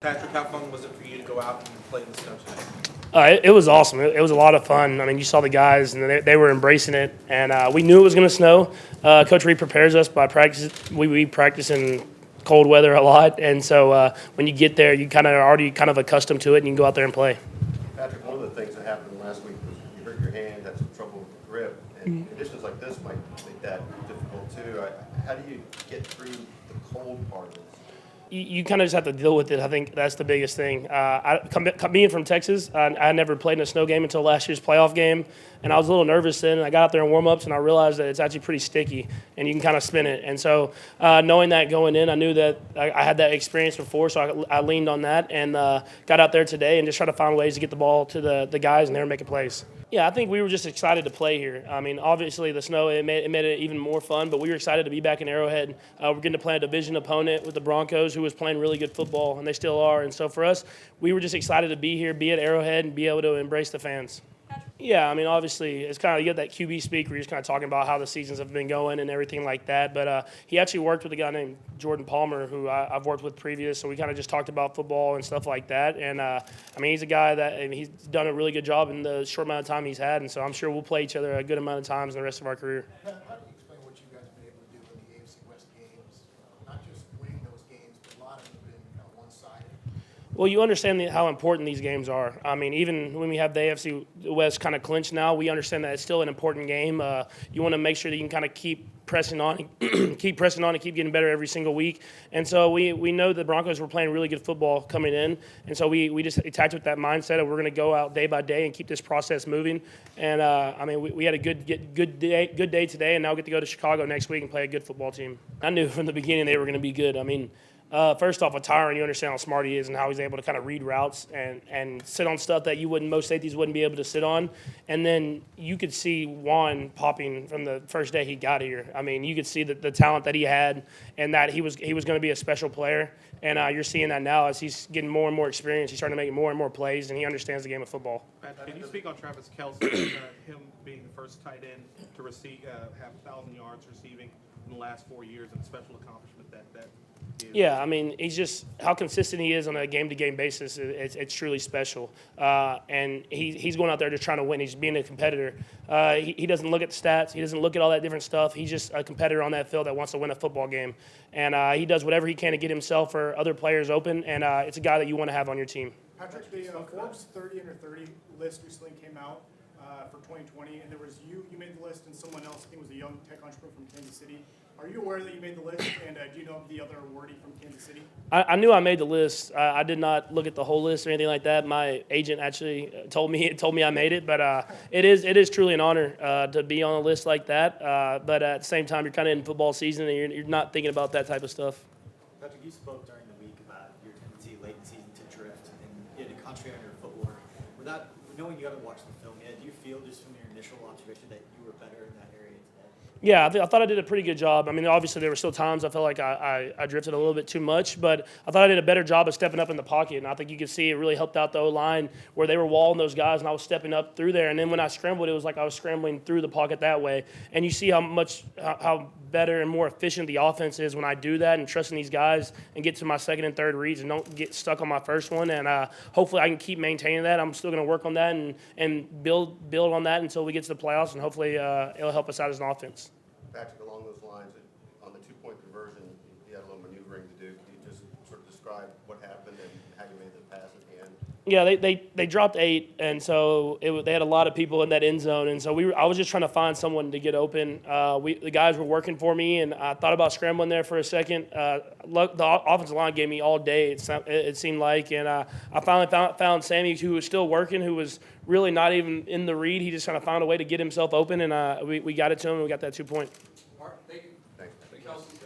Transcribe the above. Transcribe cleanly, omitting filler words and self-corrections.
Patrick, how fun was it for you to go out and play in the snow today? It was awesome. It was a lot of fun. I mean, you saw the guys, and they were embracing it. And we knew it was going to snow. Coach Reed prepares us by practice. We practice in cold weather a lot, and so when you get there, you kind of are already kind of accustomed to it, and you can go out there and play. Patrick, one of the things that happened last week was you hurt your hand, had some trouble with the grip, and conditions like this might make that difficult too. How do you get through the cold part of this? You kind of just have to deal with it. I think that's the biggest thing. Being from Texas, I never played in a snow game until last year's playoff game, and I was a little nervous then. And I got out there in warm-ups, and I realized that it's actually pretty sticky, and you can kind of spin it. And so knowing that going in, I knew that I had that experience before, so I leaned on that and got out there today and just tried to find ways to get the ball to the guys, and they were making plays. Yeah, I think we were just excited to play here. I mean, obviously the snow, it made it even more fun, but we were excited to be back in Arrowhead. We're getting to play a division opponent with the Broncos, who was playing really good football, and they still are. And so for us, we were just excited to be here, be at Arrowhead, and be able to embrace the fans. Yeah, I mean, obviously, it's kind of, you get that QB speak where you're just kind of talking about how the seasons have been going and everything like that. But he actually worked with a guy named Jordan Palmer, who I've worked with previous. So we kind of just talked about football and stuff like that. And, I mean, he's a guy that he's done a really good job in the short amount of time he's had. And so I'm sure we'll play each other a good amount of times in the rest of our career. How do you explain what you guys have been able to do in the AFC West games? Not just winning those games, but a lot of them have been kind of one-sided. Well, you understand how important these games are. I mean, even when we have the AFC West kind of clinched now, we understand that it's still an important game. You want to make sure that you can kind of keep pressing on, keep pressing on, and keep getting better every single week. And so we know the Broncos were playing really good football coming in, and so we just attacked with that mindset of we're going to go out day by day and keep this process moving. And I mean, we had a good day today, and now we get to go to Chicago next week and play a good football team. I knew from the beginning they were going to be good. I mean. First off, with Tyron, you understand how smart he is and how he's able to kind of read routes and sit on stuff that most safeties wouldn't be able to sit on. And then you could see Juan popping from the first day he got here. I mean, you could see the talent that he had and that he was going to be a special player. And you're seeing that now as he's getting more and more experience. He's starting to make more and more plays, and he understands the game of football. Can you speak on Travis Kelce, him being the first tight end to receive, have 1,000 yards receiving in the last 4 years, and a special accomplishment that is? Yeah, I mean, he's just how consistent he is on a game-to-game basis. It's truly special, and he's going out there just trying to win. He's being a competitor. He doesn't look at the stats. He doesn't look at all that different stuff. He's just a competitor on that field that wants to win a football game, and he does whatever he can to get himself or other players open. And it's a guy that you want to have on your team. Patrick, the Forbes 30 under 30 list recently came out for 2020, and there was you made the list, and someone else, I think it was a young tech entrepreneur from Kansas City. Are you aware that you made the list, and do you know of the other awardee from Kansas City? I knew I made the list. I did not look at the whole list or anything like that. My agent actually told me I made it, but it is truly an honor to be on a list like that. But at the same time, you're kind of in football season, and you're not thinking about that type of stuff. Patrick, you spoke during the week about your tendency late in the season to drift and to concentrate on your footwork. Without knowing you haven't watched the film yet, do you feel just from your initial observation that you were better in that area today? Yeah, I thought I did a pretty good job. I mean, obviously there were still times I felt like I drifted a little bit too much, but I thought I did a better job of stepping up in the pocket, and I think you could see it really helped out the O-line where they were walling those guys, and I was stepping up through there. And then when I scrambled, it was like I was scrambling through the pocket that way. And you see how better and more efficient the offense is when I do that and trusting these guys and get to my second and third reads and don't get stuck on my first one. And hopefully I can keep maintaining that. I'm still going to work on that and build on that until we get to the playoffs, and hopefully it'll help us out as an offense. Patrick, along those lines, on the two-point conversion, you had a little maneuvering to do. Can you just sort of describe what happened and how you made the pass at the end? Yeah, they dropped 8, and so they had a lot of people in that end zone, and so I was just trying to find someone to get open. The guys were working for me, and I thought about scrambling there for a second. The offensive line gave me all day, it seemed like, and I finally found Sammy, who was still working, who was really not even in the read. He just kind of found a way to get himself open, and we got it to him, and we got that 2-point. Mark, thank you. Thanks. Kelsey.